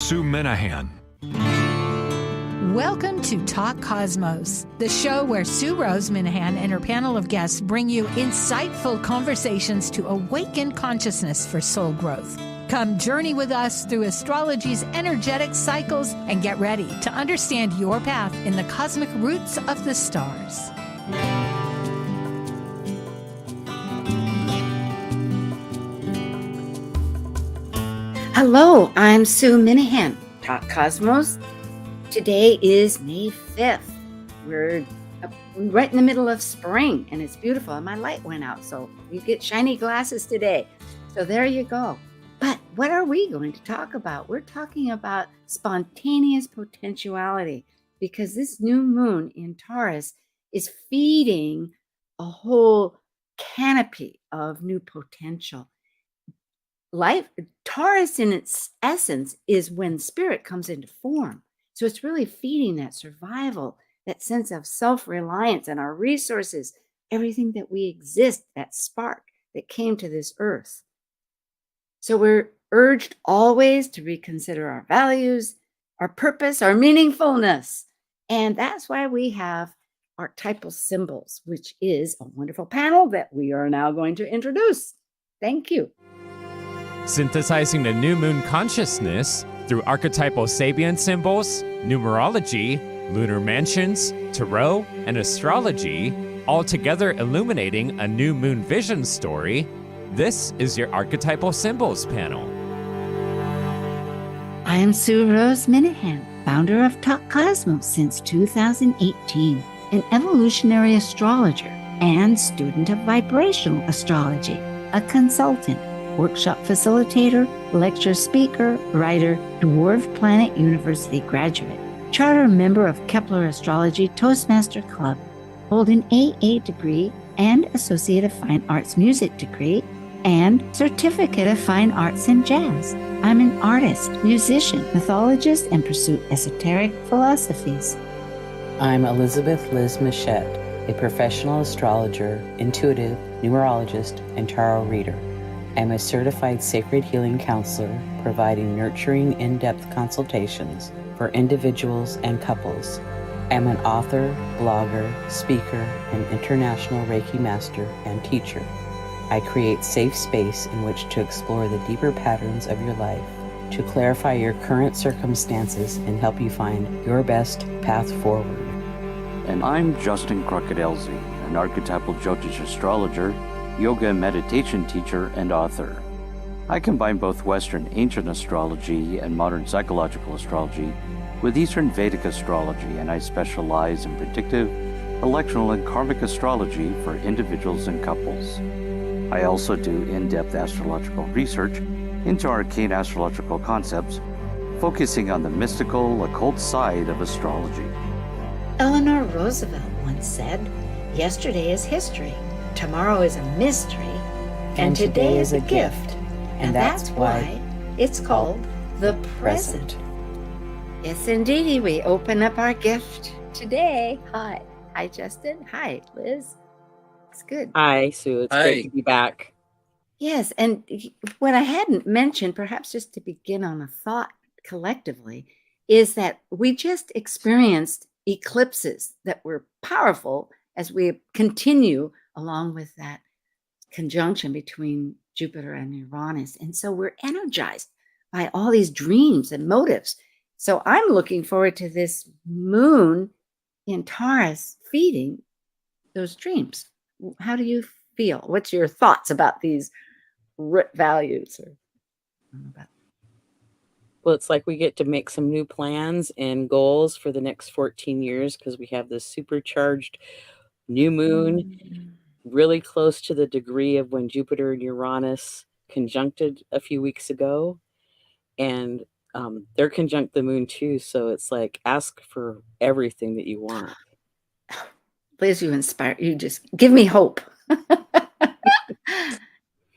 Sue Minahan. Welcome to Talk Cosmos, the show where Sue Rose Minahan and her panel of guests bring you insightful conversations to awaken consciousness for soul growth. Come journey with us through astrology's energetic cycles and get ready to understand your path in the cosmic roots of the stars. Hello, I'm Sue Minahan, Talk Cosmos. Today is May 5th. We're right in the middle of spring, and it's beautiful. And my light went out, so you get shiny glasses today. So there you go. But what are we going to talk about? We're talking about spontaneous potentiality, because this new moon in Taurus is feeding a whole canopy of new potential. Taurus in its essence is when spirit comes into form. So it's really feeding that survival, that sense of self-reliance and our resources, everything that we exist, that spark that came to this earth. So we're urged always to reconsider our values, our purpose, our meaningfulness. And that's why we have archetypal symbols, which is a wonderful panel that we are now going to introduce. Thank you. Synthesizing the new moon consciousness through archetypal Sabian symbols, numerology, lunar mansions, tarot, and astrology, all together illuminating a new moon vision story. This is your Archetypal Symbols panel. I am Sue Rose Minahan, founder of Talk Cosmos since 2018, an evolutionary astrologer and student of vibrational astrology, a consultant, workshop facilitator, lecture speaker, writer, Dwarf Planet University graduate, charter member of Kepler Astrology Toastmaster Club, hold an AA degree and Associate of Fine Arts Music degree, and Certificate of Fine Arts in Jazz. I'm an artist, musician, mythologist, and pursue esoteric philosophies. I'm Elizabeth Liz Muschett, a professional astrologer, intuitive, numerologist, and tarot reader. I'm a certified sacred healing counselor, providing nurturing, in-depth consultations for individuals and couples. I'm an author, blogger, speaker, and international Reiki master and teacher. I create safe space in which to explore the deeper patterns of your life, to clarify your current circumstances and help you find your best path forward. And I'm Justin Crockett Elzie, an archetypal Jyotish astrologer, yoga and meditation teacher, and author. I combine both Western ancient astrology and modern psychological astrology with Eastern Vedic astrology, and I specialize in predictive, electional, and karmic astrology for individuals and couples. I also do in-depth astrological research into arcane astrological concepts, focusing on the mystical, occult side of astrology. Eleanor Roosevelt once said, "Yesterday is history, tomorrow is a mystery, and today is a gift." And that's why it's called the present. Yes, indeed, we open up our gift today. Hi. Hi, Justin. Hi, Liz. It's good. Hi, Sue. It's great to be back. Yes, and what I hadn't mentioned, perhaps just to begin on a thought collectively, is that we just experienced eclipses that were powerful as we continue along with that conjunction between Jupiter and Uranus. And so we're energized by all these dreams and motives. So I'm looking forward to this moon in Taurus feeding those dreams. How do you feel? What's your thoughts about these values? Well, it's like we get to make some new plans and goals for the next 14 years because we have this supercharged new moon really close to the degree of when Jupiter and Uranus conjuncted a few weeks ago. And they're conjunct the moon too. So it's like, ask for everything that you want. Liz, you inspire, you just give me hope.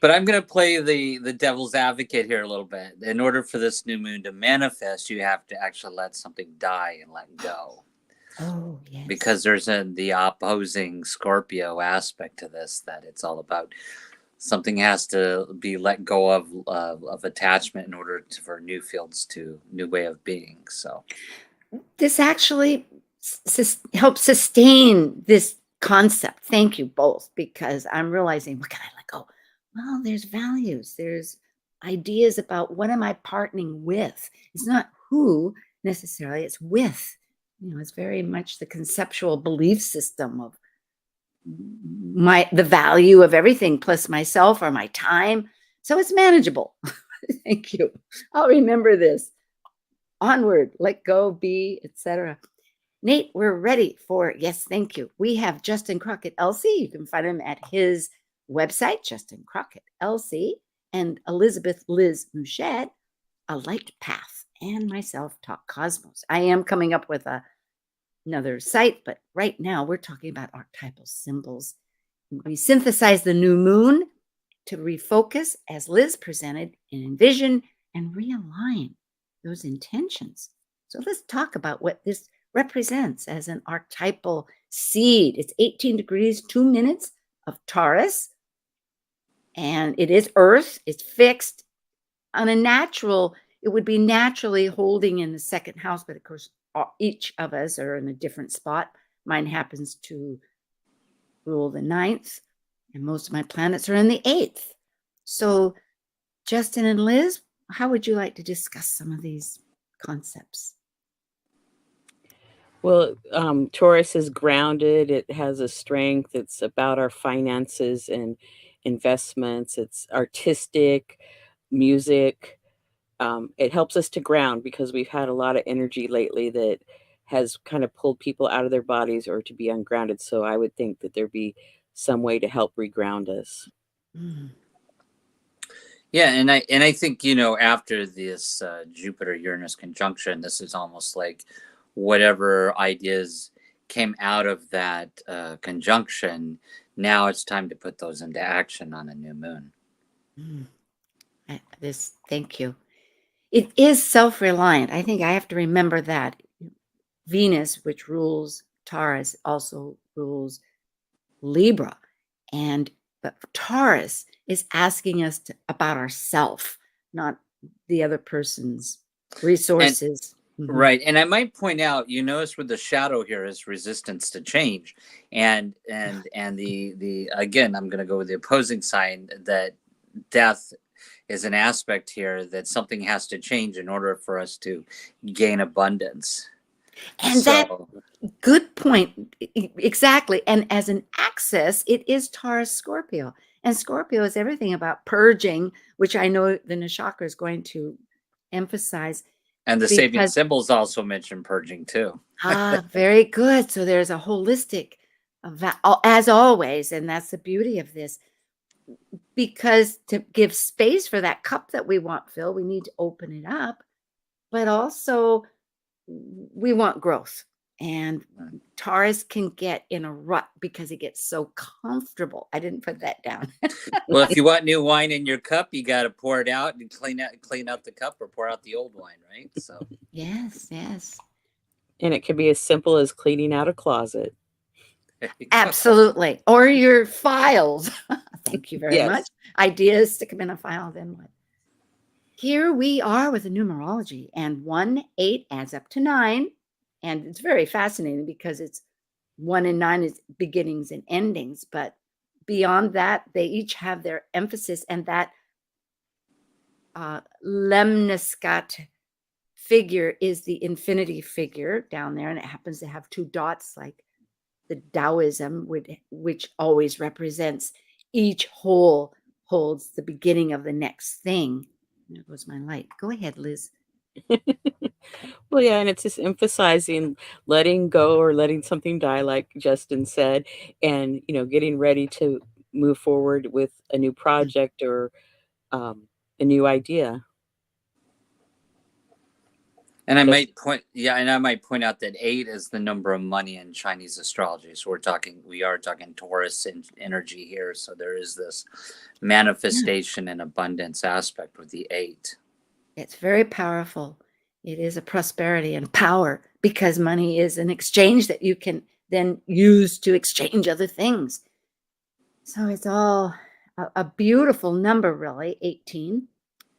But I'm going to play the devil's advocate here a little bit. In order for this new moon to manifest, you have to actually let something die and let go. Oh, yes. Because there's the opposing Scorpio aspect to this, that it's all about something has to be let go of attachment in order for new fields to new way of being. So This actually helps sustain this concept. Thank you both, because I'm realizing, what can I let go? Well, there's values, there's ideas about what am I partnering with. It's not who necessarily, it's with. It's very much the conceptual belief system of the value of everything plus myself or my time. So it's manageable. Thank you. I'll remember this. Onward, let go, be, etc. Nate, we're ready for, yes, thank you. We have Justin Crockett, Elzie. You can find him at his website, Justin Crockett, Elzie, and Elizabeth Liz Muschett, A Light Path, and myself, Talk Cosmos. I am coming up with another site, but right now we're talking about archetypal symbols. We synthesize the new moon to refocus, as Liz presented, and envision and realign those intentions. So let's talk about what this represents as an archetypal seed. It's 18 degrees, 2 minutes of Taurus, and it is Earth. It's fixed on a natural, it would be naturally holding in the second house, but of course, each of us are in a different spot. Mine happens to rule the 9th, and most of my planets are in the 8th. So, Justin and Liz, how would you like to discuss some of these concepts? Well, Taurus is grounded. It has a strength. It's about our finances and investments. It's artistic, music. It helps us to ground because we've had a lot of energy lately that has kind of pulled people out of their bodies or to be ungrounded. So I would think that there'd be some way to help reground us. Mm. yeah, and I think after this Jupiter Uranus conjunction, this is almost like whatever ideas came out of that conjunction. Now it's time to put those into action on a new moon. Thank you. It is self-reliant. I think I have to remember that. Venus, which rules Taurus, also rules Libra. But Taurus is asking us about ourself, not the other person's resources. Right. And I might point out, you notice with the shadow here is resistance to change. And the again, I'm going to go with the opposing sign that death is an aspect here that something has to change in order for us to gain abundance. And that good point. Exactly. And as an axis, it is Taurus Scorpio. And Scorpio is everything about purging, which I know the Nakshatra is going to emphasize. And the Sabian symbols also mention purging too. Very good. So there's a holistic, as always, and that's the beauty of this. Because to give space for that cup that we want filled, we need to open it up, but also we want growth. And Taurus can get in a rut because it gets so comfortable. I didn't put that down. Well, if you want new wine in your cup, you got to pour it out and clean out the cup or pour out the old wine, right? So yes. And it can be as simple as cleaning out a closet. Absolutely. Or your files. Thank you very much. Ideas, stick them in a file, then what? Here we are with the numerology, and 1, 8 adds up to 9. And it's very fascinating because it's 1 and 9 is beginnings and endings. But beyond that, they each have their emphasis, and that Lemniscat figure is the infinity figure down there, and it happens to have 2 dots like the Taoism, which always represents each whole holds the beginning of the next thing. There goes my light. Go ahead, Liz. Well, yeah, and it's just emphasizing letting go or letting something die, like Justin said, and getting ready to move forward with a new project or a new idea. And I might point out that 8 is the number of money in Chinese astrology. So we are talking Taurus energy here. So there is this manifestation and abundance aspect with the 8. It's very powerful. It is a prosperity and power because money is an exchange that you can then use to exchange other things. So it's all a beautiful number, really, 18.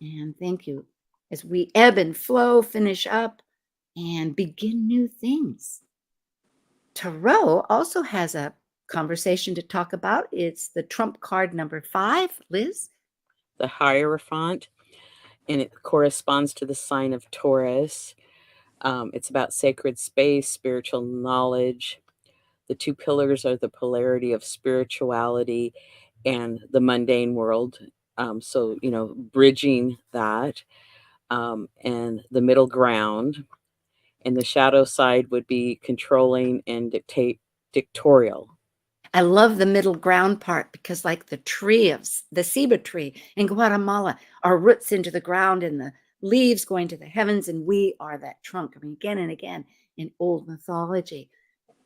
And thank you. As we ebb and flow, finish up, and begin new things. Tarot also has a conversation to talk about. It's the trump card number 5, Liz. The Hierophant, and it corresponds to the sign of Taurus. It's about sacred space, spiritual knowledge. The 2 pillars are the polarity of spirituality and the mundane world. So, bridging that, and the middle ground. And the shadow side would be controlling and dictatorial. I love the middle ground part because, like the tree of the ceiba tree in Guatemala, our roots into the ground and the leaves going to the heavens, and we are that trunk. I mean, again and again in old mythology.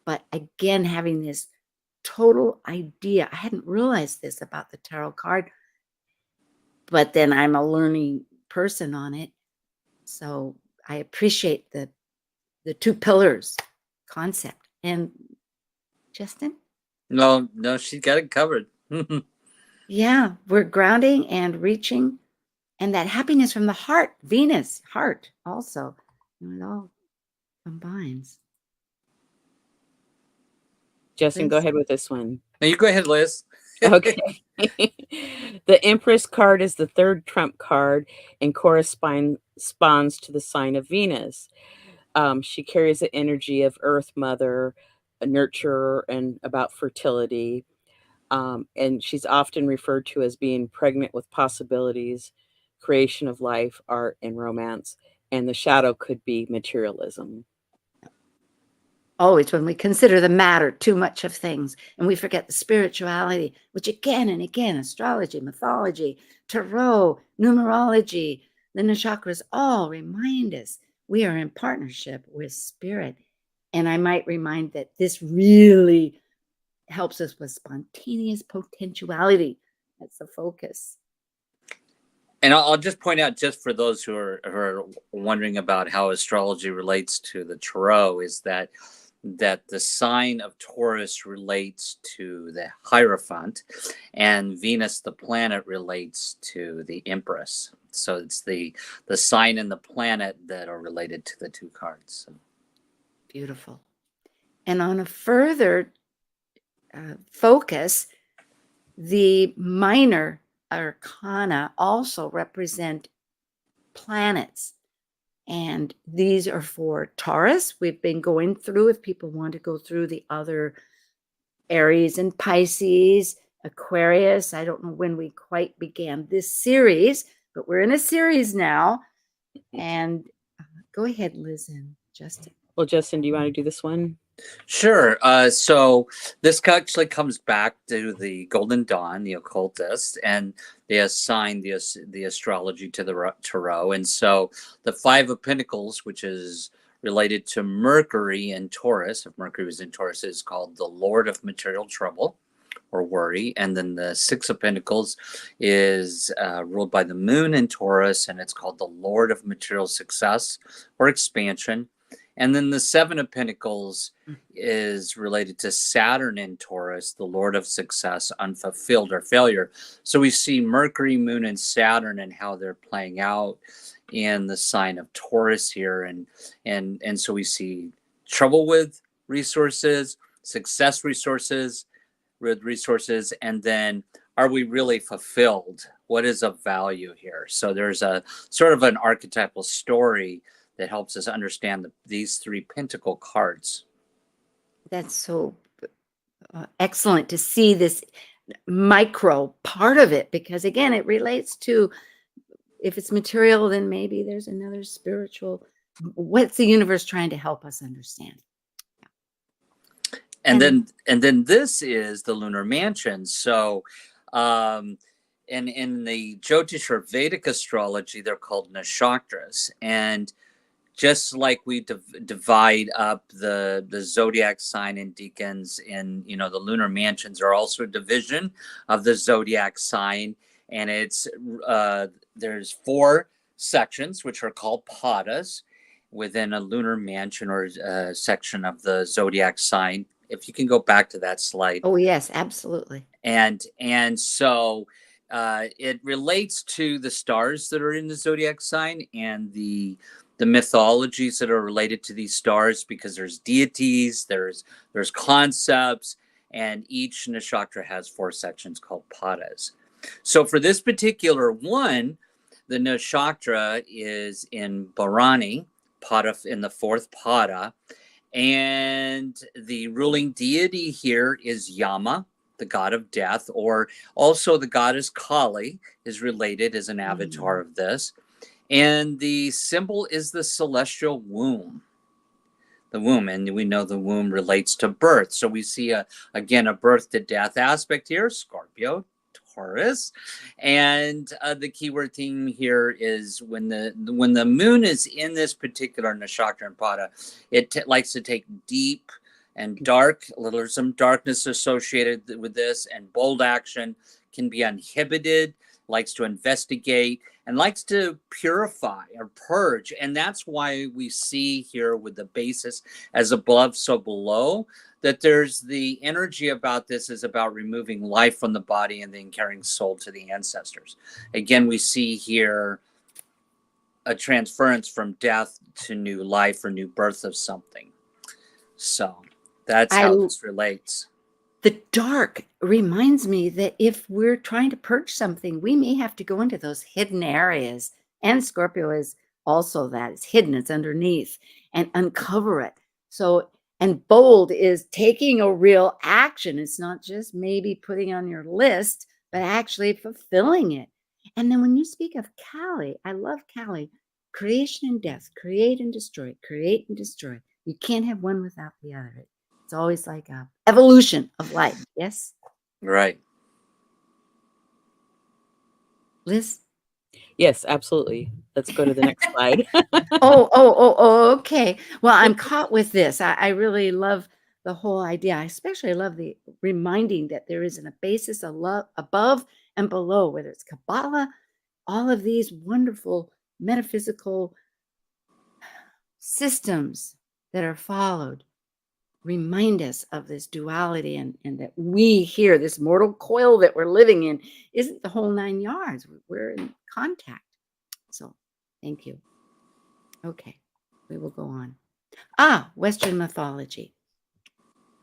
But again, having this total idea, I hadn't realized this about the tarot card, but then I'm a learning person on it. So I appreciate the 2 pillars concept. And Justin? No, she got it covered. Yeah, we're grounding and reaching, and that happiness from the heart, Venus, heart also. It all combines. Justin, Liz? go ahead with this one. Now you go ahead, Liz. Okay. The Empress card is the 3rd trump card and corresponds to the sign of Venus. She carries the energy of Earth Mother, a nurturer, and about fertility. And she's often referred to as being pregnant with possibilities, creation of life, art, and romance. And the shadow could be materialism. Always when we consider the matter too much of things and we forget the spirituality, which again and again, astrology, mythology, tarot, numerology, the nakshatras all remind us we are in partnership with spirit. And I might remind that this really helps us with spontaneous potentiality. That's the focus. And I'll just point out, just for those who are wondering about how astrology relates to the tarot, is that the sign of Taurus relates to the Hierophant, and Venus, the planet, relates to the Empress. So it's the sign and the planet that are related to the 2 cards. So. Beautiful. And on a further focus, the minor arcana also represent planets. And these are for Taurus. We've been going through, if people want to go through the other Aries and Pisces, Aquarius. I don't know when we quite began this series, but we're in a series now. And go ahead, Liz and Justin. Well, Justin, do you want to do this one? Sure. So this actually comes back to the Golden Dawn, the occultist, and they assign the astrology to the tarot. And so the 5 of Pentacles, which is related to Mercury in Taurus, if Mercury was in Taurus, is called the Lord of Material Trouble or Worry. And then the 6 of Pentacles is ruled by the Moon in Taurus, and it's called the Lord of Material Success or Expansion. And then the 7 of Pentacles is related to Saturn in Taurus, the Lord of Success, Unfulfilled, or Failure. So we see Mercury, Moon, and Saturn and how they're playing out in the sign of Taurus here. And so we see trouble with resources, success with resources, and then are we really fulfilled? What is of value here? So there's a sort of an archetypal story that helps us understand these 3 pentacle cards. That's so excellent to see this micro part of it, because again, it relates to, if it's material, then maybe there's another spiritual. What's the universe trying to help us understand? And then this is the lunar mansion. So in the Jyotish or Vedic astrology, they're called nakshatras. And just like we divide up the zodiac sign in decans, and the lunar mansions are also a division of the zodiac sign, and it's there's 4 sections which are called padas within a lunar mansion or section of the zodiac sign. If you can go back to that slide. Oh yes, absolutely. And so it relates to the stars that are in the zodiac sign and the mythologies that are related to these stars, because there's deities, there's concepts, and each nakshatra has 4 sections called padas. So for this particular one, the nakshatra is in Bharani, pada in the 4th pada, and the ruling deity here is Yama, the god of death, or also the goddess Kali is related as an avatar of this. And the symbol is the celestial womb. The womb, and we know the womb relates to birth. So we see, again, a birth to death aspect here, Scorpio, Taurus. And the keyword theme here is when the moon is in this particular nakshatra and pada, it likes to take deep and dark, there's some darkness associated with this, and bold action, can be uninhibited, likes to investigate, and likes to purify or purge. And that's why we see here with the basis as above, so below, that there's the energy about this is about removing life from the body and then carrying soul to the ancestors. Again, we see here a transference from death to new life or new birth of something. So that's how this relates. The dark reminds me that if we're trying to purge something, we may have to go into those hidden areas. And Scorpio is also that. It's hidden, it's underneath, and uncover it. So, and bold is taking a real action. It's not just maybe putting on your list, but actually fulfilling it. And then when you speak of Kali, I love Kali, creation and death, create and destroy, create and destroy. You can't have one without the other. It's always like a evolution of life. Yes? Right. Liz? Yes, absolutely. Let's go to the next slide. Okay. Well, I'm caught with this. I really love the whole idea. I especially love the reminding that there isn't a basis of love above and below, whether it's Kabbalah, all of these wonderful metaphysical systems that are followed remind us of this duality, and that we here, this mortal coil that we're living in, isn't the whole 9 yards. We're in contact. So thank you. Okay, we will go on. Western mythology.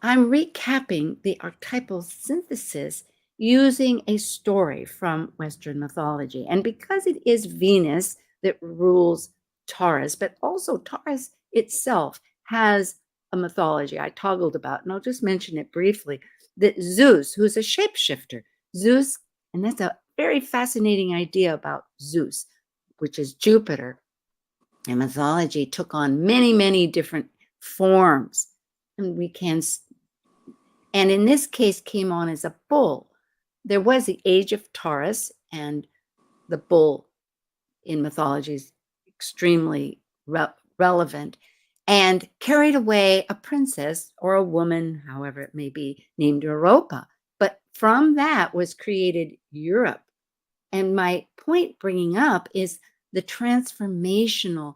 I'm recapping the archetypal synthesis using a story from Western mythology. And because it is Venus that rules Taurus, but also Taurus itself has a mythology I toggled about, and I'll just mention it briefly, that Zeus, who's a shapeshifter, Zeus, and that's a very fascinating idea about Zeus, which is Jupiter, and mythology took on many, many different forms. And in this case came on as a bull. There was the age of Taurus, and the bull in mythology is extremely relevant, and carried away a princess or a woman, however it may be, named Europa. But from that was created Europe. And my point bringing up is the transformational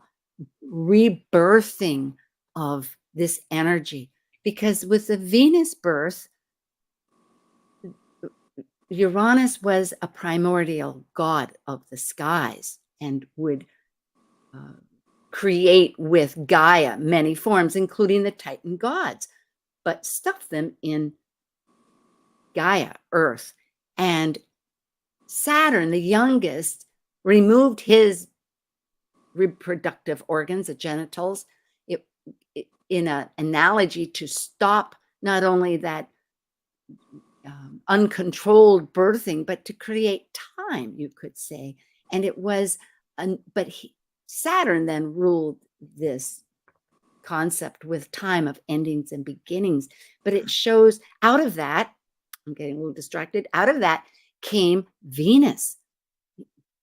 rebirthing of this energy. Because with the Venus birth, Uranus was a primordial god of the skies and would create with Gaia many forms, including the Titan gods, but stuff them in Gaia, Earth. And Saturn, the youngest, removed his reproductive organs, the genitals, in an analogy to stop not only that uncontrolled birthing, but to create time, you could say. And it was, Saturn then ruled this concept with time of endings and beginnings. But it shows out of that, I'm getting a little distracted, out of that came Venus.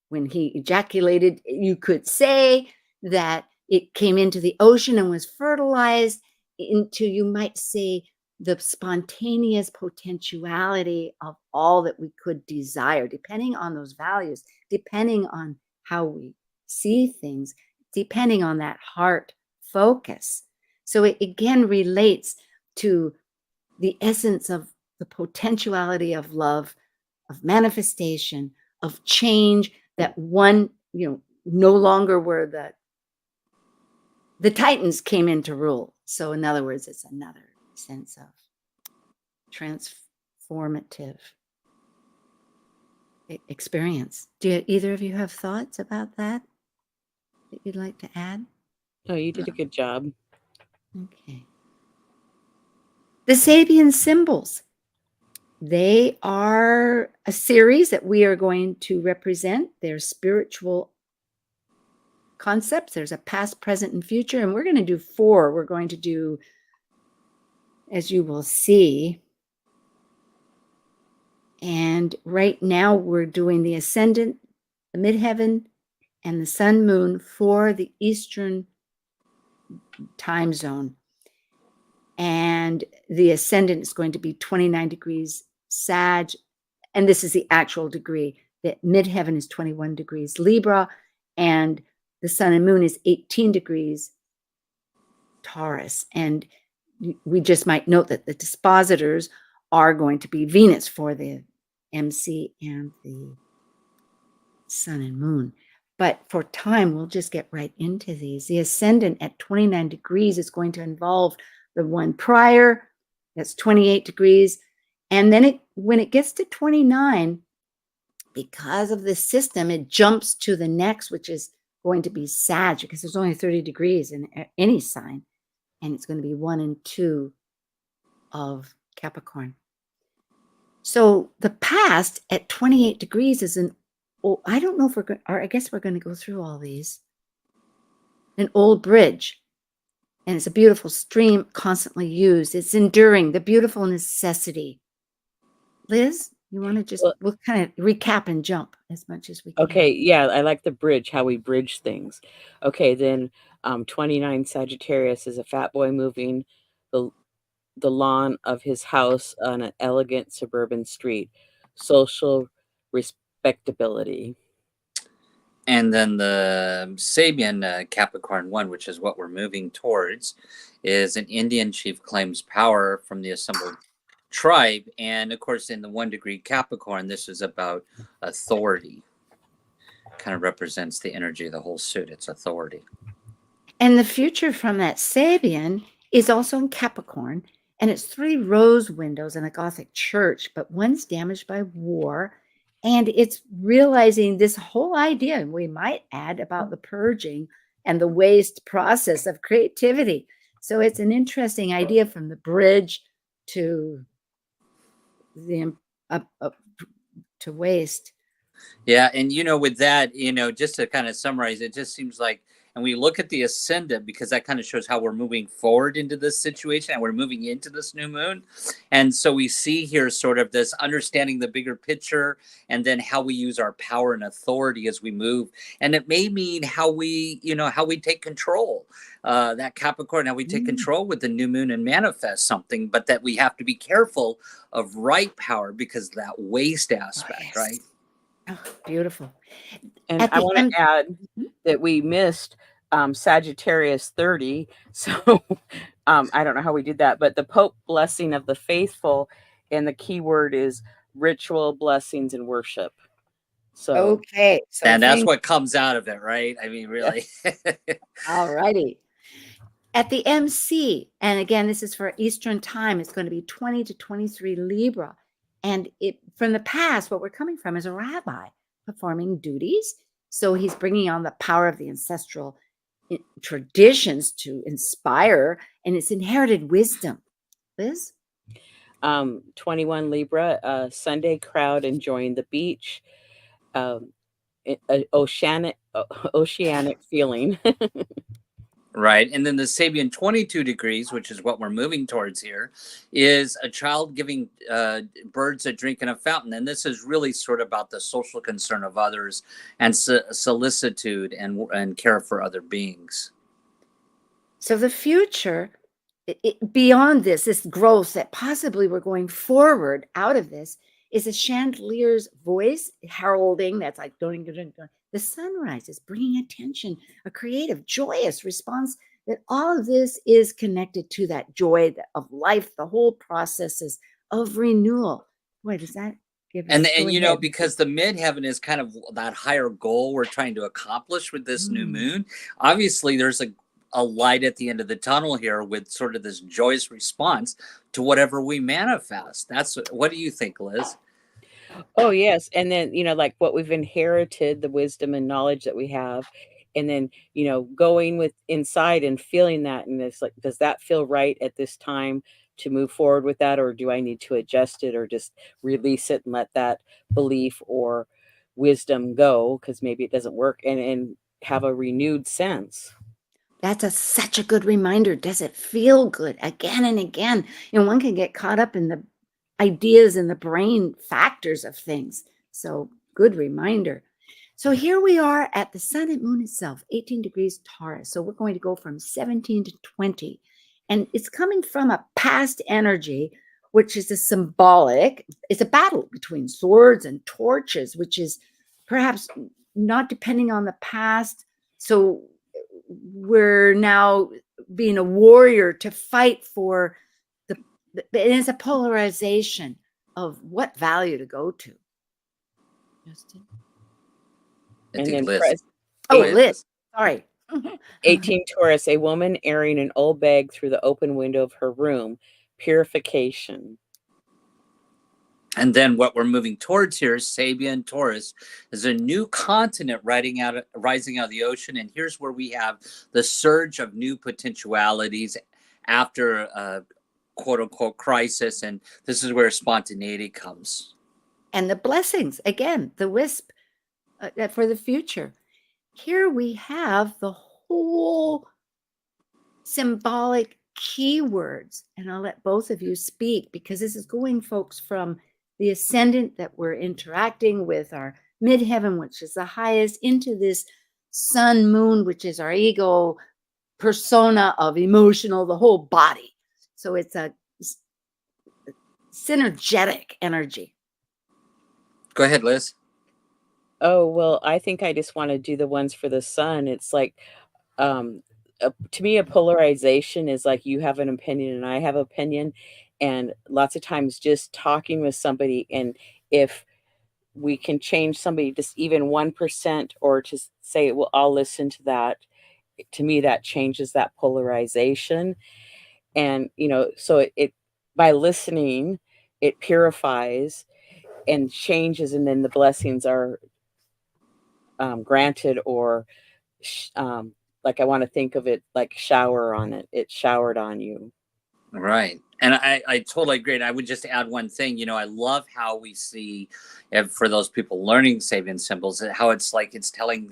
When he ejaculated, you could say that it came into the ocean and was fertilized into, you might say, the spontaneous potentiality of all that we could desire, depending on those values, depending on how we see things, depending on that heart focus. So it again relates to the essence of the potentiality of love of manifestation, of change, that one, no longer were the Titans came into rule. So in other words, it's another sense of transformative experience. Do either of you have thoughts about that you'd like to add? Oh, you did a good job. Okay. The Sabian symbols. They are a series that we are going to represent. They're spiritual concepts. There's a past, present, and future, and we're going to do 4. We're going to do, as you will see, and right now we're doing the ascendant, the midheaven, and the sun moon for the Eastern time zone. And the ascendant is going to be 29 degrees Sag, and this is the actual degree. The midheaven is 21 degrees Libra, and the sun and moon is 18 degrees Taurus. And we just might note that the dispositors are going to be Venus for the MC and the sun and moon. But for time, we'll just get right into these. The ascendant at 29 degrees is going to involve the one prior, that's 28 degrees. And then when it gets to 29, because of the system, it jumps to the next, which is going to be Sag, because there's only 30 degrees in any sign. And it's going to be 1 and 2 of Capricorn. So the past at 28 degrees is I don't know if we're going, or I guess we're going to go through all these. An old bridge. And it's a beautiful stream, constantly used. It's enduring, the beautiful necessity. Liz, you want to just, we'll kind of recap and jump as much as we can. Okay, yeah, I like the bridge, how we bridge things. Okay, then 29 Sagittarius is a fat boy moving the lawn of his house on an elegant suburban street. Social respectability. And then the Sabian Capricorn 1, which is what we're moving towards, is an Indian chief claims power from the assembled tribe. And of course, in the 1 degree Capricorn, this is about authority. Kind of represents the energy of the whole suit. It's authority. And the future from that Sabian is also in Capricorn. And it's 3 rose windows in a Gothic church, but one's damaged by war. And it's realizing this whole idea, and we might add about the purging and the waste process of creativity. So it's an interesting idea from the bridge to the to waste. Yeah, and with that, just to kind of summarize, it just seems like, and we look at the ascendant because that kind of shows how we're moving forward into this situation and we're moving into this new moon. And so we see here sort of this understanding the bigger picture and then how we use our power and authority as we move. And it may mean how we take control, that Capricorn, how we take control with the new moon and manifest something, but that we have to be careful of right power because of that waste aspect, right? Oh, beautiful. And I want to add that we missed Sagittarius 30. So I don't know how we did that, but the Pope blessing of the faithful, and the key word is ritual, blessings, and worship. So okay. So and that's what comes out of it, right? I mean, really. All righty. At the MC, and again, this is for Eastern time, it's going to be 20 to 23 Libra. And from the past, what we're coming from is a rabbi performing duties. So he's bringing on the power of the ancestral traditions to inspire, and it's inherited wisdom. Liz? 21 Libra, Sunday crowd enjoying the beach, oceanic feeling. Right. And then the Sabian 22 degrees, which is what we're moving towards here, is a child giving birds a drink in a fountain. And this is really sort of about the social concern of others and solicitude and care for other beings. So the future, beyond this growth that possibly we're going forward out of this, is a chandelier's voice heralding, that's like, don't. The sunrise is bringing attention, a creative, joyous response, that all of this is connected to that joy of life, the whole processes of renewal. Boy, does that Give us, And go you know, ahead. because the midheaven is kind of that higher goal we're trying to accomplish with this new Mm. moon. Obviously, there's a light at the end of the tunnel here with sort of this joyous response to whatever we manifest. That's what do you think, Liz? Oh, yes, and then, like, what we've inherited, the wisdom and knowledge that we have, and then, going with inside and feeling that, and it's like, does that feel right at this time to move forward with that, or do I need to adjust it or just release it and let that belief or wisdom go because maybe it doesn't work, and have a renewed sense. That's such a good reminder. Does it feel good again and again? One can get caught up in the ideas and the brain factors of things. So, good reminder. So, here we are at the sun and moon itself, 18 degrees Taurus. So, we're going to go from 17 to 20. And it's coming from a past energy, which is it's a battle between swords and torches, which is perhaps not depending on the past. So, we're now being a warrior to fight for it is a polarization of what value to go to. Justin? I And think then Liz. Oh, Go ahead, Liz. Sorry. 18 Taurus, a woman airing an old bag through the open window of her room, purification. And then what we're moving towards here is Sabian Taurus is a new continent rising out of the ocean. And here's where we have the surge of new potentialities after a quote unquote crisis. And this is where spontaneity comes. And the blessings, again, the wisp for the future. Here we have the whole symbolic keywords. And I'll let both of you speak because this is going, folks, from the ascendant that we're interacting with, our midheaven, which is the highest, into this sun moon, which is our ego persona of emotional, the whole body. So it's a synergetic energy. Go ahead, Liz. Oh, well, I think I just want to do the ones for the sun. It's like, to me, a polarization is like you have an opinion and I have opinion. And lots of times just talking with somebody, and if we can change somebody just even 1% or to say, well, I'll listen to that, to me, that changes that polarization. And, so it by listening, it purifies and changes, and then the blessings are granted, or like I want to think of it like shower on it. It showered on you. Right. And I totally agree. And I would just add one thing. I love how we see, for those people learning Sabian symbols, how it's like it's telling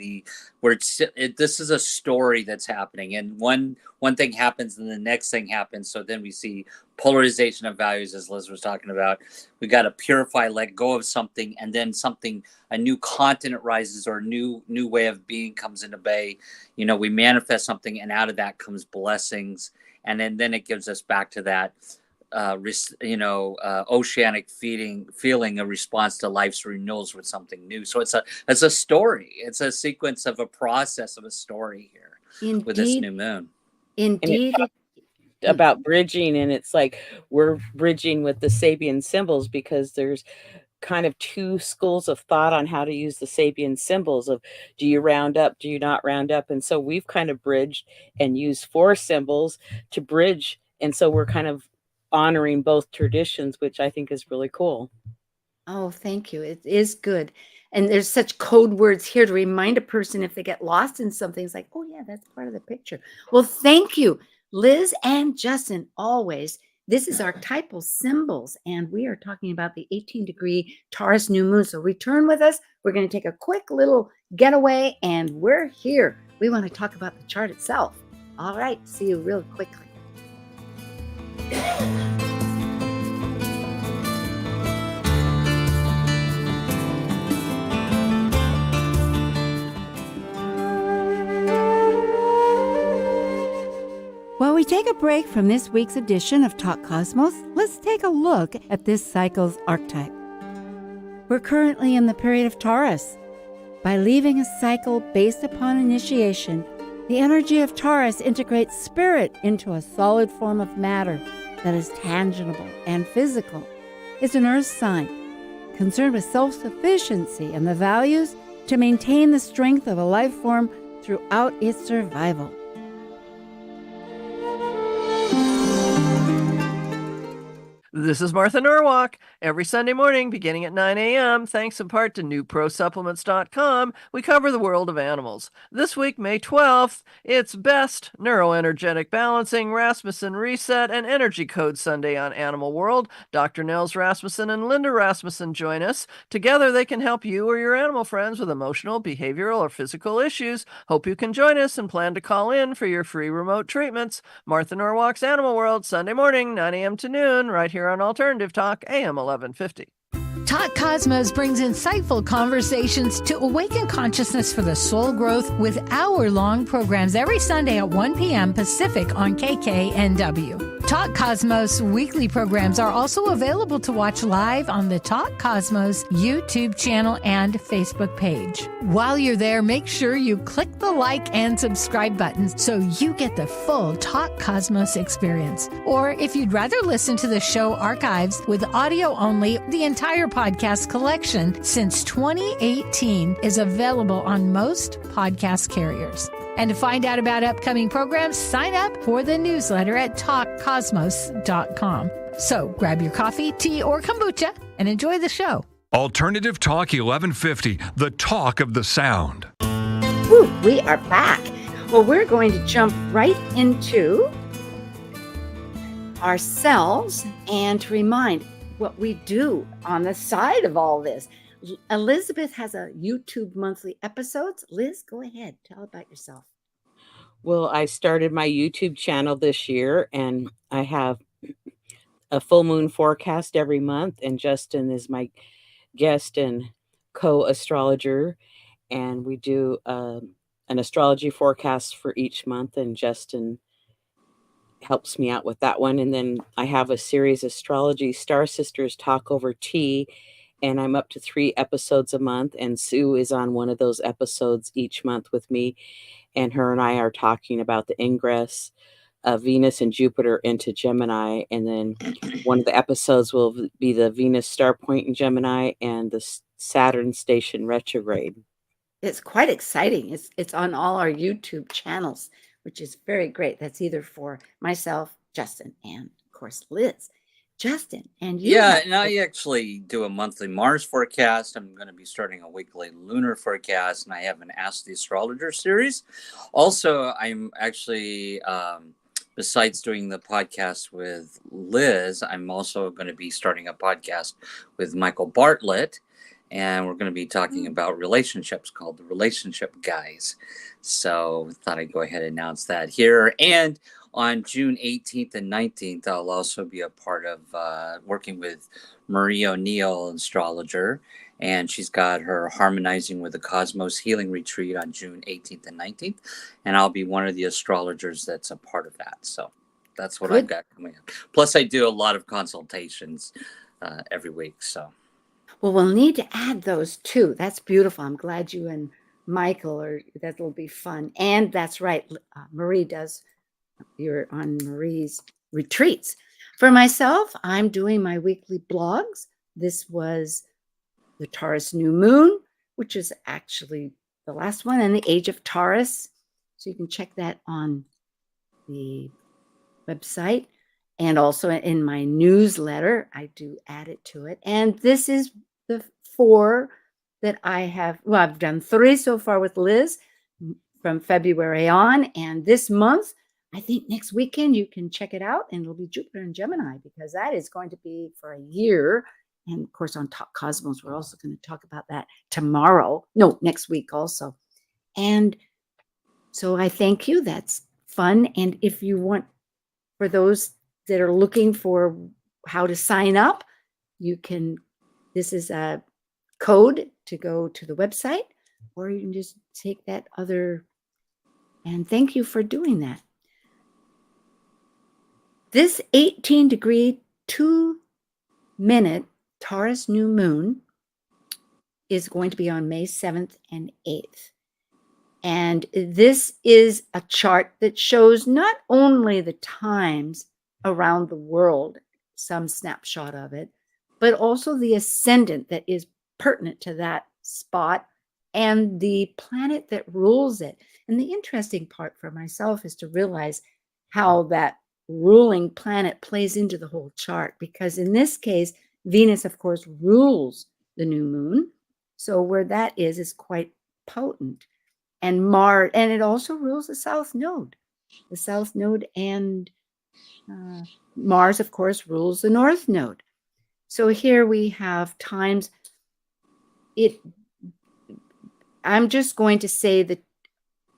this is a story that's happening. And one thing happens and the next thing happens. So then we see polarization of values, as Liz was talking about. We got to purify, let go of something, and then a new continent rises, or a new way of being comes into bay. We manifest something, and out of that comes blessings. And then it gives us back to that, oceanic feeling, a response to life's renewals with something new. So it's a story. It's a sequence of a process of a story here. Indeed. With this new moon. Indeed. About bridging, and it's like we're bridging with the Sabian symbols because there's kind of two schools of thought on how to use the Sabian symbols of, do you round up, do you not round up? And so we've kind of bridged and used 4 symbols to bridge. And so we're kind of honoring both traditions, which I think is really cool. Oh, thank you. It is good. And there's such code words here to remind a person if they get lost in something. It's like, oh yeah, that's part of the picture. Well, thank you, Liz and Justin, always. This is Archetypal Symbols, and we are talking about the 18-degree Taurus New Moon. So return with us. We're going to take a quick little getaway, and we're here. We want to talk about the chart itself. All right, see you real quickly. While we take a break from this week's edition of Talk Cosmos, let's take a look at this cycle's archetype. We're currently in the period of Taurus. By leaving a cycle based upon initiation, the energy of Taurus integrates spirit into a solid form of matter that is tangible and physical. It's an earth sign. concerned with self-sufficiency and the values to maintain the strength of a life form throughout its survival. This is Martha Norwalk. Every Sunday morning, beginning at 9 a.m., thanks in part to newprosupplements.com, we cover the world of animals. This week, May 12th, it's Best, Neuroenergetic Balancing, Rasmussen Reset, and Energy Code Sunday on Animal World. Dr. Nels Rasmussen and Linda Rasmussen join us. Together, they can help you or your animal friends with emotional, behavioral, or physical issues. Hope you can join us and plan to call in for your free remote treatments. Martha Norwalk's Animal World, Sunday morning, 9 a.m. to noon, right here on Alternative Talk, AM 1150. Talk Cosmos brings insightful conversations to awaken consciousness for the soul growth with hour-long programs every Sunday at 1 p.m. Pacific on KKNW. Talk Cosmos weekly programs are also available to watch live on the Talk Cosmos YouTube channel and Facebook page. While you're there, make sure you click the like and subscribe buttons so you get the full Talk Cosmos experience. Or if you'd rather listen to the show archives with audio only, the entire podcast collection since 2018 is available on most podcast carriers. And to find out about upcoming programs, sign up for the newsletter at talkcosmos.com. So grab your coffee, tea, or kombucha and enjoy the show. Alternative Talk 1150, the talk of the sound. Woo, we are back. Well, we're going to jump right into ourselves and to remind what we do on the side of all this. Elizabeth has a YouTube monthly episodes. Liz, go ahead. Tell about yourself. Well, I started my YouTube channel this year, and I have a full moon forecast every month, and Justin is my guest and co-astrologer, and we do an astrology forecast for each month, and Justin helps me out with that one. And then I have a series, Astrology Star Sisters Talk Over Tea, and I'm up to 3 episodes a month, and Sue is on one of those episodes each month with me, and her and I are talking about the ingress of Venus and Jupiter into Gemini, and then one of the episodes will be the Venus star point in Gemini and the Saturn station retrograde. It's quite exciting. It's on all our YouTube channels, which is very great. That's either for myself, Justin, and of course Liz. Justin, and you. Yeah, and I actually do a monthly Mars forecast. I'm going to be starting a weekly lunar forecast, and I have an Ask the Astrologer series. Also, I'm actually, besides doing the podcast with Liz, I'm also going to be starting a podcast with Michael Bartlett, and we're going to be talking about relationships called The Relationship Guys. So I thought I'd go ahead and announce that here. And on June 18th and 19th, I'll also be a part of working with Marie O'Neill, astrologer, and she's got her Harmonizing with the Cosmos Healing Retreat on June 18th and 19th, and I'll be one of the astrologers that's a part of that. So that's what I've got coming up. Plus, I do a lot of consultations every week. So, well, we'll need to add those too. That's beautiful. I'm glad you and Michael that'll be fun. And that's right, Marie does. You're on Marie's retreats. For myself, I'm doing my weekly blogs. This was the Taurus New Moon, which is actually the last one, and the Age of Taurus. So you can check that on the website. And also in my newsletter, I do add it to it. And this is the 4 that I have. Well, I've done 3 so far with Liz from February on. And this month, I think next weekend you can check it out, and it'll be Jupiter and Gemini, because that is going to be for a year. And of course, on Talk Cosmos, we're also going to talk about that next week also. And so I thank you. That's fun. And if you want, for those that are looking for how to sign up, this is a code to go to the website, or you can just take that other. And thank you for doing that. This 18-degree, 2-minute Taurus New Moon is going to be on May 7th and 8th. And this is a chart that shows not only the times around the world, some snapshot of it, but also the ascendant that is pertinent to that spot and the planet that rules it. And the interesting part for myself is to realize how that ruling planet plays into the whole chart, because in this case, Venus, of course, rules the new moon. So where that is quite potent. And Mars, and it also rules the south node. The south node, and Mars, of course, rules the north node. So here we have times I'm just going to say that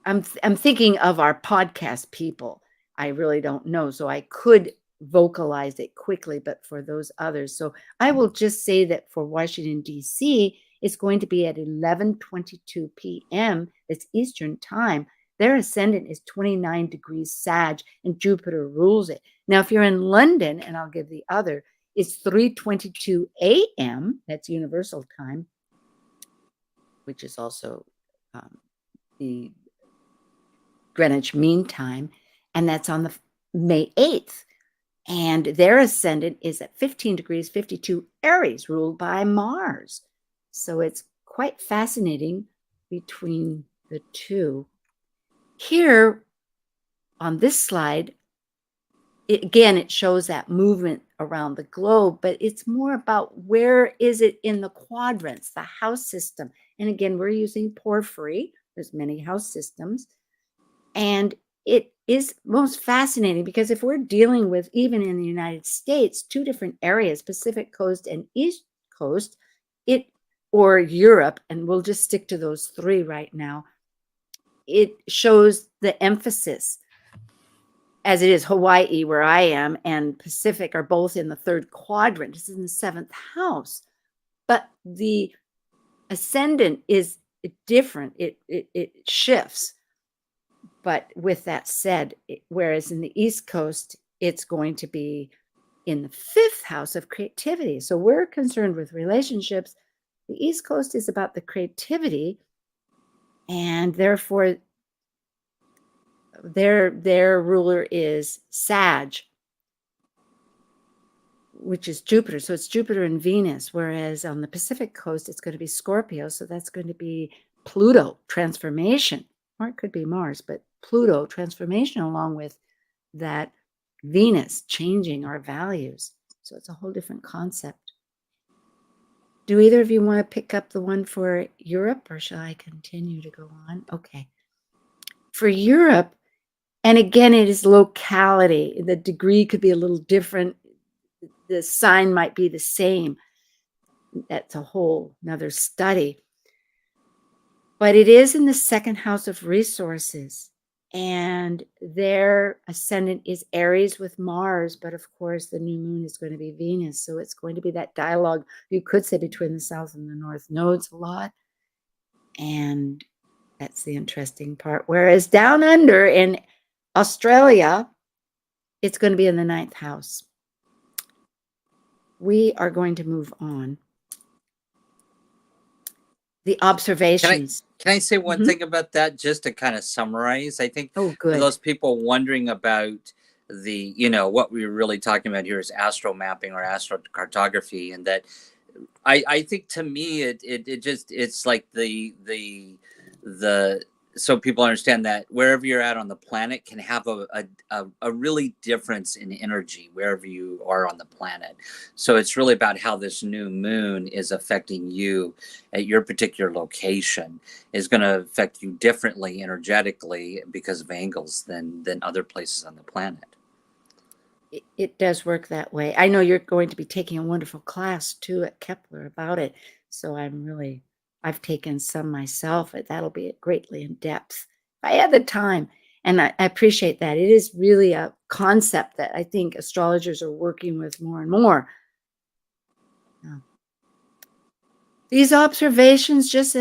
I'm thinking of our podcast people. I really don't know, so I could vocalize it quickly, but for those others. So I will just say that for Washington, D.C., it's going to be at 11:22 p.m. It's Eastern time. Their ascendant is 29 degrees Sag, and Jupiter rules it. Now, if you're in London, and I'll give the other, it's 3:22 a.m. That's Universal Time, which is also the Greenwich Mean Time, and that's on the May 8th. And their ascendant is at 15 degrees 52 Aries, ruled by Mars. So it's quite fascinating between the two. Here on this slide, it shows that movement around the globe, but it's more about where is it in the quadrants, the house system. And again, we're using porphyry. There's many house systems. And it is most fascinating because if we're dealing with, even in the United States, two different areas, Pacific Coast and East Coast, or Europe, and we'll just stick to those three right now, it shows the emphasis, as it is Hawaii, where I am, and Pacific are both in the third quadrant. This is in the seventh house. But the ascendant is different. It shifts. But with that said, whereas in the East Coast, it's going to be in the fifth house of creativity. So we're concerned with relationships. The East Coast is about the creativity, and therefore their ruler is Sag, which is Jupiter. So it's Jupiter and Venus, whereas on the Pacific Coast, it's going to be Scorpio. So that's going to be Pluto, transformation, or it could be Mars, but Pluto, transformation, along with that Venus, changing our values. So it's a whole different concept. Do either of you want to pick up the one for Europe, or shall I continue to go on? Okay. For Europe, and again, it is locality. The degree could be a little different. The sign might be the same. That's a whole another study. But it is in the second house of resources. And their ascendant is Aries with Mars. But of course, the new moon is going to be Venus. So it's going to be that dialogue, you could say, between the south and the north nodes a lot. And that's the interesting part. Whereas down under in Australia, it's going to be in the ninth house. We are going to move on. The observations. Can I say one thing about that, just to kind of summarize? I think for those people wondering about what we're really talking about here is astro mapping or astrocartography, and that I think, to me, it's like the so people understand that wherever you're at on the planet can have a really difference in energy wherever you are on the planet. So it's really about how this new moon is affecting you at your particular location, is going to affect you differently energetically because of angles than other places on the planet. It does work that way. I know you're going to be taking a wonderful class too at Kepler about it. So I've taken some myself, but that'll be greatly in depth if I had the time. And I appreciate that. It is really a concept that I think astrologers are working with more and more. These observations, just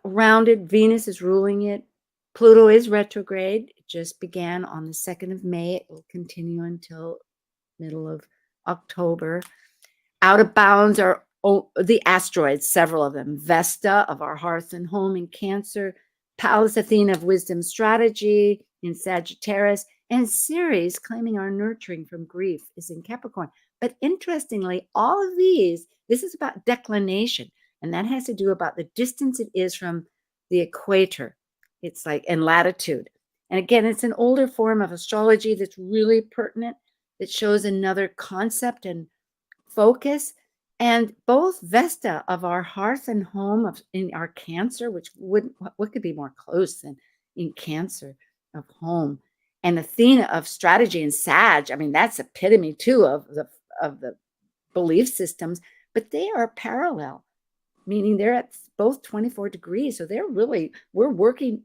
rounded, Venus is ruling it. Pluto is retrograde. It just began on the 2nd of May. It will continue until middle of October. Out of bounds are the asteroids, several of them. Vesta of our hearth and home in Cancer, Pallas Athena of wisdom strategy in Sagittarius, And Ceres, claiming our nurturing from grief, is in Capricorn. But interestingly, all of these, this is about declination, and that has to do about the distance it is from the equator. It's like, and latitude. And again, it's an older form of astrology that's really pertinent, that shows another concept and focus. And both Vesta of our hearth and home of in our Cancer, which what could be more close than in Cancer of home, and Athena of strategy and Sag. I mean, that's epitome too of the belief systems, but they are parallel, meaning they're at both 24 degrees. So we're working,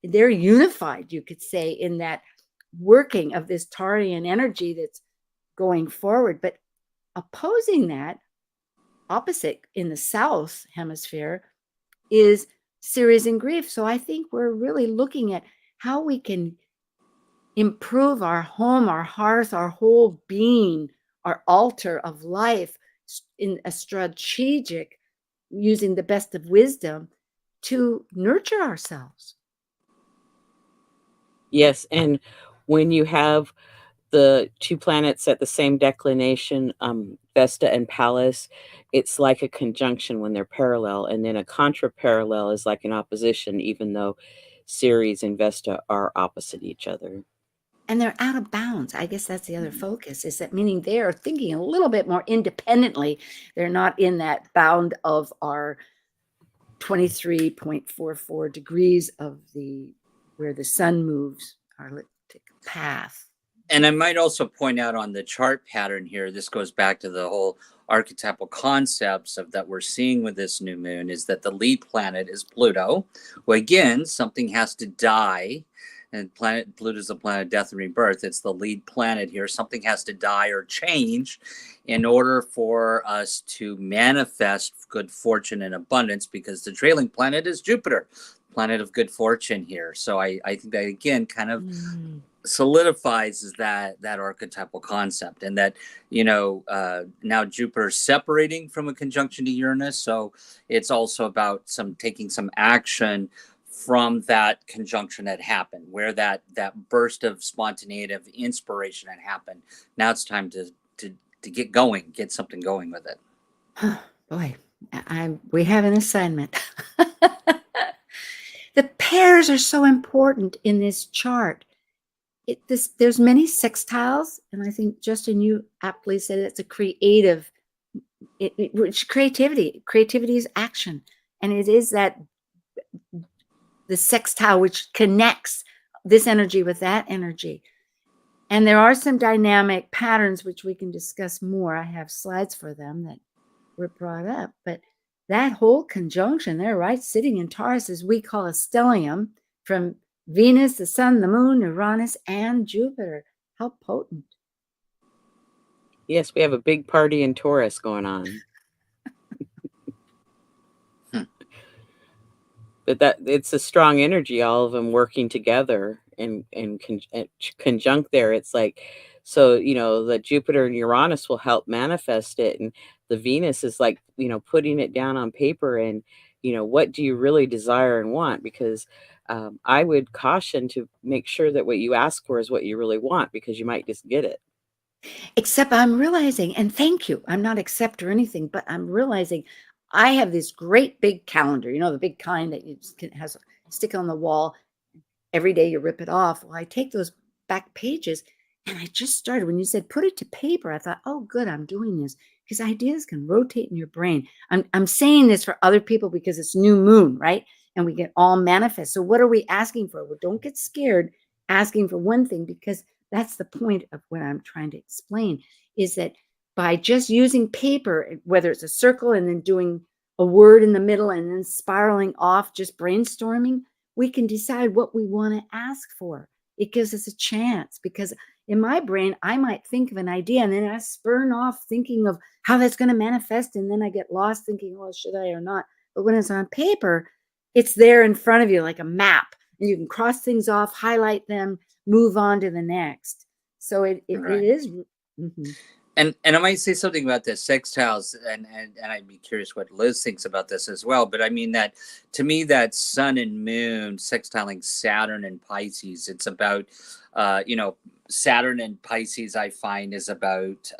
they're unified, you could say, in that working of this Taurian energy that's going forward. But opposing that, opposite in the south hemisphere, is Ceres in grief. So I think we're really looking at how we can improve our home, our hearth, our whole being, our altar of life in a strategic, using the best of wisdom to nurture ourselves. Yes, and when you have the two planets at the same declination, Vesta and Pallas, it's like a conjunction when they're parallel, and then a contraparallel is like an opposition, even though Ceres and Vesta are opposite each other. And they're out of bounds. I guess that's the other focus, is that meaning they are thinking a little bit more independently. They're not in that bound of our 23.44 degrees of where the sun moves, our elliptic path. And I might also point out on the chart pattern here, this goes back to the whole archetypal concepts of that we're seeing with this new moon, is that the lead planet is Pluto. Well, again, something has to die. And Pluto is the planet of death and rebirth. It's the lead planet here. Something has to die or change in order for us to manifest good fortune and abundance, because the trailing planet is Jupiter, planet of good fortune here. So I think that, again, kind of solidifies that archetypal concept, and that, now Jupiter's separating from a conjunction to Uranus. So it's also about taking some action from that conjunction that happened, where that burst of spontaneity, of inspiration had happened. Now it's time to get going, get something going with it. Boy, we have an assignment. The pairs are so important in this chart. There's many sextiles, and I think, Justin, you aptly said it's a creative, which creativity is action, and it is that the sextile which connects this energy with that energy. And there are some dynamic patterns which we can discuss more. I have slides for them that were brought up, but that whole conjunction there, right, sitting in Taurus, is we call a stellium from Venus, the sun, the moon, Uranus, and Jupiter. How potent. Yes, we have a big party in Taurus going on. But that it's a strong energy, all of them working together and conjunct there. It's like, so, the Jupiter and Uranus will help manifest it. And the Venus is like, putting it down on paper and, what do you really desire and want? Because I would caution to make sure that what you ask for is what you really want, because you might just get it. Except I'm realizing, and thank you, I'm not accept or anything, but I'm realizing I have this great big calendar, the big kind that you has stick on the wall. Every day you rip it off. Well, I take those back pages, and I just started, when you said put it to paper, I thought, oh, good, I'm doing this, because ideas can rotate in your brain. I'm saying this for other people because it's new moon, right? And we get all manifest. So what are we asking for? Well, don't get scared asking for one thing, because that's the point of what I'm trying to explain, is that by just using paper, whether it's a circle and then doing a word in the middle and then spiraling off, just brainstorming, we can decide what we want to ask for. It gives us a chance, because in my brain, I might think of an idea and then I spurn off thinking of how that's going to manifest. And then I get lost thinking, well, should I or not? But when it's on paper, it's there in front of you like a map, and you can cross things off, highlight them, move on to the next. So it is. Mm-hmm. And I might say something about this sextiles, and I'd be curious what Liz thinks about this as well. But I mean, that to me, that sun and moon sextiling Saturn and Pisces, it's about Saturn and Pisces, I find, is about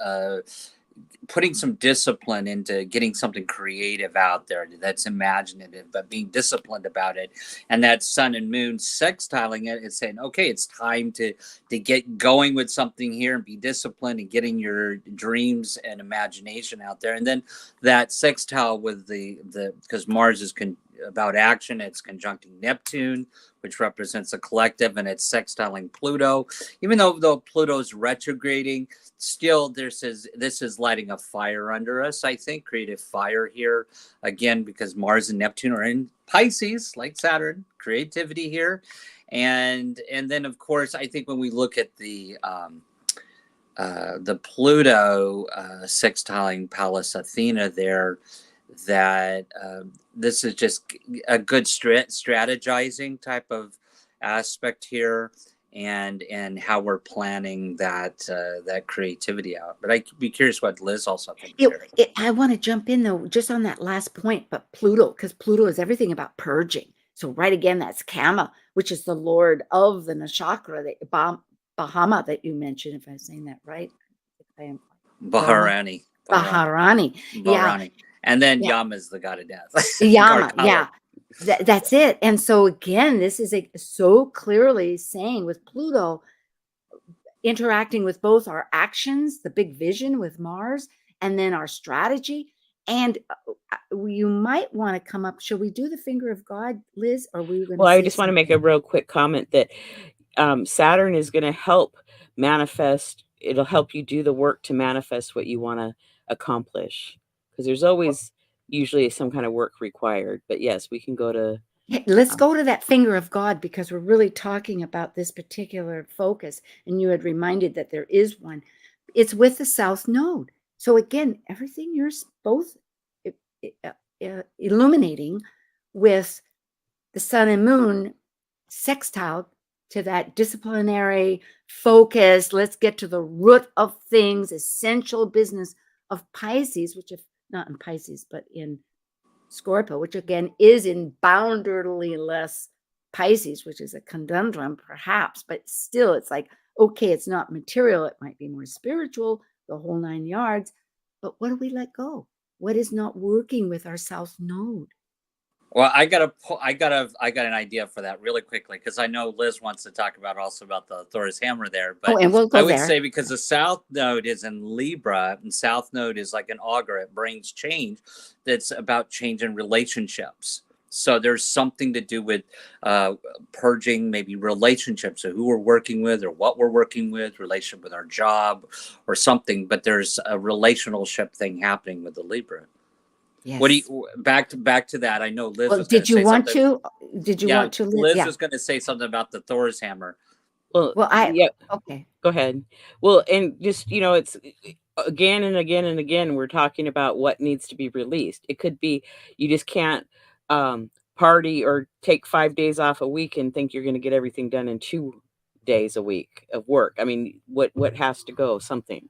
putting some discipline into getting something creative out there that's imaginative, but being disciplined about it. And that Sun and Moon sextiling it is saying, okay, it's time to get going with something here and be disciplined and getting your dreams and imagination out there. And then that sextile with because Mars is about action, it's conjuncting Neptune, which represents a collective, and it's sextiling Pluto. Even though Pluto's retrograding, still this is lighting a fire under us. I think creative fire here again, because Mars and Neptune are in Pisces, like Saturn, creativity here, and then of course I think when we look at the Pluto sextiling Pallas Athena there, that this is just a good strategizing type of aspect here, and how we're planning that creativity out. But I'd be curious what Liz also thinks here. I want to jump in though, just on that last point, but Pluto, because Pluto is everything about purging. So right again, that's Kama, which is the lord of the Nakshatra, the Bahama that you mentioned, if I'm saying that right. Baharani. Yeah. And then Yama is the god of death. Yama, yeah. That's it. And so again, this is so clearly saying with Pluto interacting with both our actions, the big vision with Mars, and then our strategy. And you might want to come up. Shall we do the finger of God, Liz? Or were you going to? Well, I just want to make a real quick comment that Saturn is going to help manifest. It'll help you do the work to manifest what you want to accomplish, because there's always usually some kind of work required. But yes, we can go to. Let's go to that finger of God, because we're really talking about this particular focus. And you had reminded that there is one. It's with the South Node. So again, everything you're both illuminating with the Sun and Moon sextile to that disciplinary focus. Let's get to the root of things, essential business of Pisces, which if not in Pisces, but in Scorpio, which again is in boundarily less Pisces, which is a conundrum perhaps, but still it's like, okay, it's not material. It might be more spiritual, the whole 9 yards, but what do we let go? What is not working with our South Node? Well, I got an idea for that really quickly, because I know Liz wants to talk about the Taurus hammer there. But and we'll go I would there. say, because the South Node is in Libra, and South Node is like an augur, it brings change. That's about change in relationships. So there's something to do with purging maybe relationships, so who we're working with or what we're working with, relationship with our job or something. But there's a relationship thing happening with the Libra. Yes. What do you back to that? I know Liz. Well, was did you want something. to? Did you want to? Liz was going to say something about the Taurus hammer. Well, okay. Go ahead. Well, and just it's again and again and again we're talking about what needs to be released. It could be you just can't party or take 5 days off a week and think you're going to get everything done in 2 days a week of work. I mean, what has to go? Something.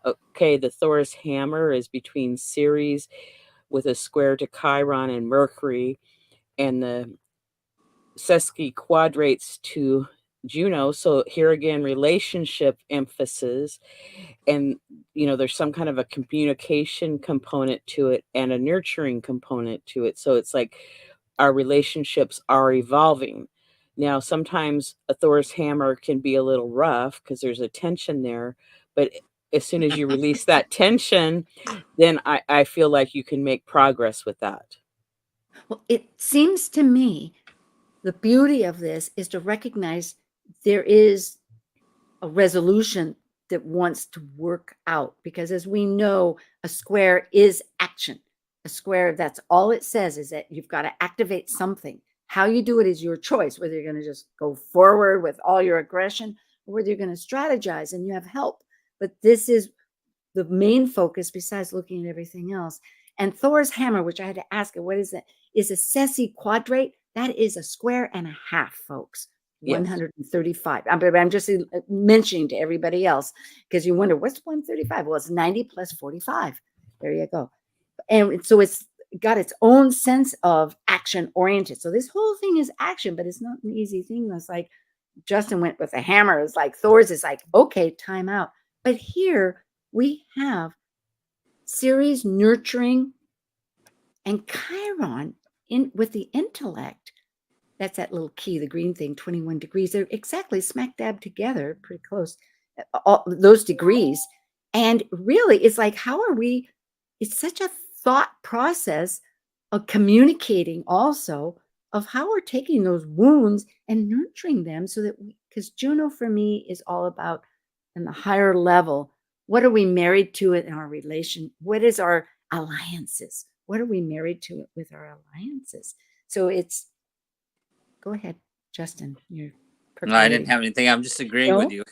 Okay, the Taurus hammer is between Ceres with a square to Chiron and Mercury, and the sesqui quadrates to Juno. So here again, relationship emphasis, and there's some kind of a communication component to it and a nurturing component to it. So it's like our relationships are evolving. Now, sometimes a Taurus hammer can be a little rough because there's a tension there, but as soon as you release that tension, then I feel like you can make progress with that. Well, it seems to me the beauty of this is to recognize there is a resolution that wants to work out, because as we know, a square is action. A square, that's all it says, is that you've got to activate something. How you do it is your choice, whether you're going to just go forward with all your aggression or whether you're going to strategize and you have help. But this is the main focus besides looking at everything else. And Thor's hammer, which I had to ask her, what is that? Is a sesqui quadrate. That is a square and a half, folks. Yes. 135. I'm just mentioning to everybody else, because you wonder, what's 135? Well, it's 90 plus 45. There you go. And so it's got its own sense of action oriented. So this whole thing is action, but it's not an easy thing. That's like, Justin went with a hammer. It's like Thor's is like, okay, time out. But here we have Ceres nurturing and Chiron in with the intellect. That's that little key, the green thing, 21 degrees. They're exactly smack dab together, pretty close, all those degrees. And really, it's like, how are we? It's such a thought process of communicating also of how we're taking those wounds and nurturing them so that because Juno for me is all about in the higher level, what are we married to in our relation? What is our alliances? What are we married to with our alliances? So it's, go ahead, Justin. You're No, I didn't have anything. I'm just agreeing with you.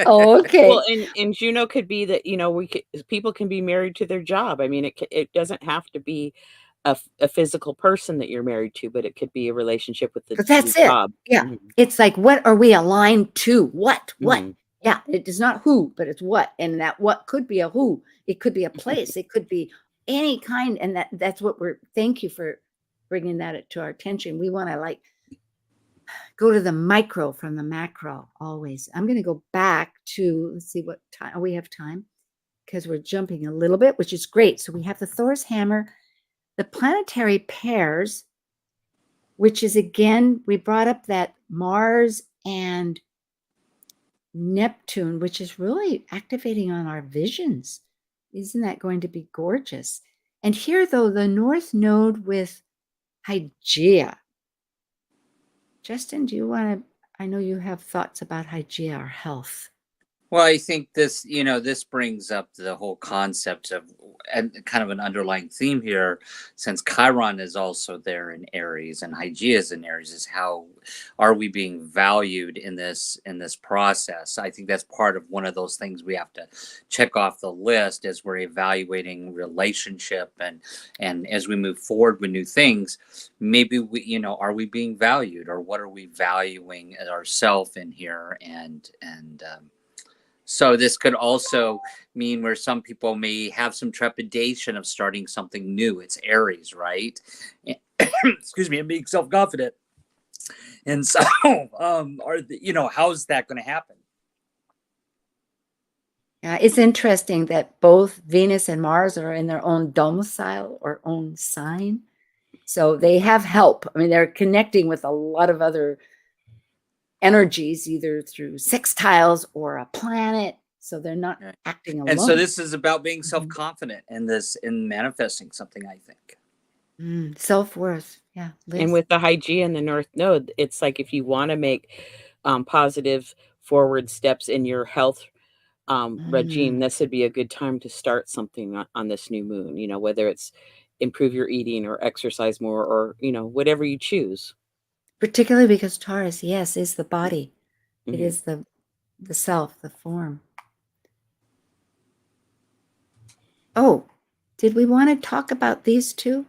Oh, okay. Well, and Juno could be that, people can be married to their job. I mean, it doesn't have to be a physical person that you're married to, but it could be a relationship with the That's it. job. Yeah. Mhm. It's like, what are we aligned to? What? Mhm. Yeah. It is not who, but it's what. And that what could be a who. It could be a place. It could be any kind. And that's what thank you for bringing that to our attention. We want to like go to the micro from the macro always. I'm going to go back to, let's see what time we have time because we're jumping a little bit, which is great. So we have the Thor's hammer, the planetary pairs, which is again, we brought up that Mars and Neptune, which is really activating on our visions. Isn't that going to be gorgeous? And here, though, the North Node with Hygeia. Justin, do you want to? I know you have thoughts about Hygeia or health. Well, I think this, this brings up the whole concept of, and kind of an underlying theme here, since Chiron is also there in Aries and Hygeia is in Aries, is how are we being valued in this process? I think that's part of one of those things we have to check off the list as we're evaluating relationship and as we move forward with new things. Maybe we, are we being valued, or what are we valuing ourselves in here? So this could also mean where some people may have some trepidation of starting something new. It's Aries, right? Excuse me, and being self-confident. And so, how's that going to happen? Yeah, it's interesting that both Venus and Mars are in their own domicile or own sign. So they have help. I mean, they're connecting with a lot of other energies, either through sextiles or a planet. So they're not acting alone. And so this is about being self-confident in manifesting something, I think. Self-worth. Yeah. Liz. And with the Hygeia and the North Node, it's like if you want to make positive forward steps in your health regime, this would be a good time to start something on this new moon, whether it's improve your eating or exercise more or, whatever you choose. Particularly because Taurus, yes, is the body. Mhm. It is the self, the form. Oh, did we want to talk about these two?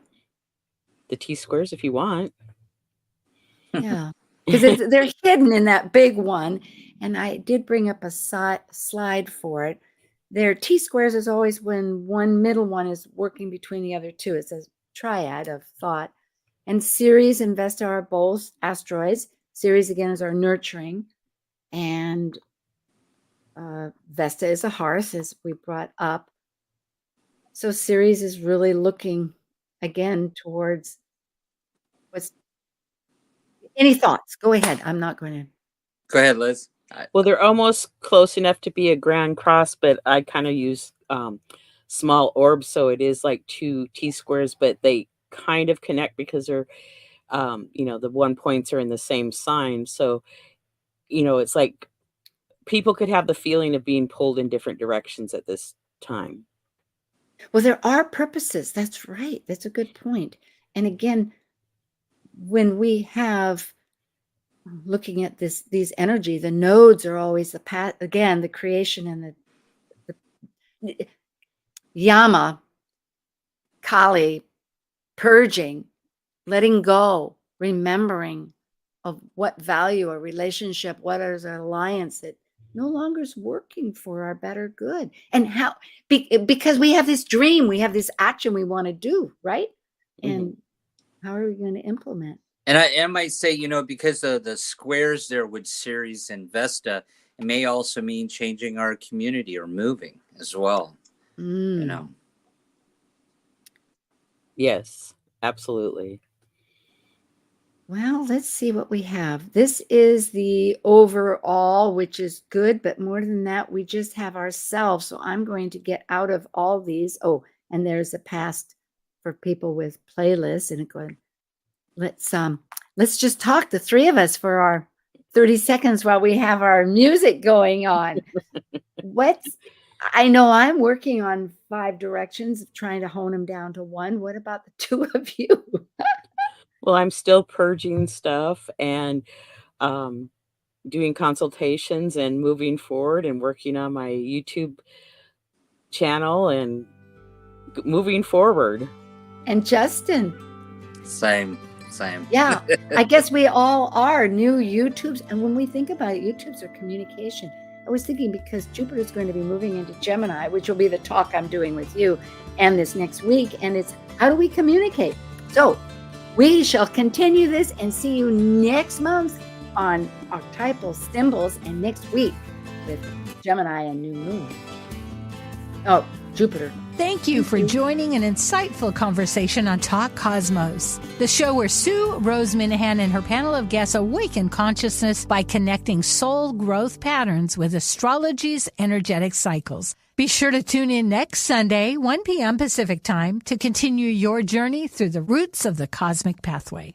The T-squares, if you want. Yeah, because they're hidden in that big one. And I did bring up a slide for it. Their T-squares is always when one middle one is working between the other two. It's a triad of thought. And Ceres and Vesta are both asteroids. Ceres, again, is our nurturing. And Vesta is a hearth, as we brought up. So Ceres is really looking, again, towards what's... Any thoughts? Go ahead. I'm not going to... Go ahead, Liz. Well, they're almost close enough to be a grand cross, but I kind of use small orbs. So it is like two T-squares, but they kind of connect because they're, the 1 points are in the same sign. So, it's like people could have the feeling of being pulled in different directions at this time. Well, there are purposes. That's right. That's a good point. And again, when we have looking at these energy, the nodes are always the path, again, the creation and the Yama, Kali, purging, letting go, remembering of what value a relationship, what is an alliance that no longer is working for our better good. And how, because we have this dream, we have this action we want to do, right? And how are we going to implement? And I might say, because of the squares there with Ceres and Vesta, it may also mean changing our community or moving as well. Yes, absolutely. Well, let's see what we have. This is the overall, which is good, but more than that, we just have ourselves. So I'm going to get out of all these. Oh, and there's a past for people with playlists, and go. Let's just talk, the three of us, for our 30 seconds while we have our music going on. I know I'm working on 5 directions, trying to hone them down to one. What about the two of you? Well, I'm still purging stuff and doing consultations and moving forward and working on my YouTube channel and moving forward. And Justin? Same. Yeah, I guess we all are new YouTubes. And when we think about it, YouTubes are communication. I was thinking, because Jupiter's going to be moving into Gemini, which will be the talk I'm doing with you and this next week. And it's how do we communicate? So we shall continue this and see you next month on Archetypal Symbols, and next week with Gemini and New Moon. Oh, Jupiter. Thank you for joining an insightful conversation on Talk Cosmos, the show where Sue Rose Minahan and her panel of guests awaken consciousness by connecting soul growth patterns with astrology's energetic cycles. Be sure to tune in next Sunday, 1 p.m. Pacific Time, to continue your journey through the roots of the cosmic pathway.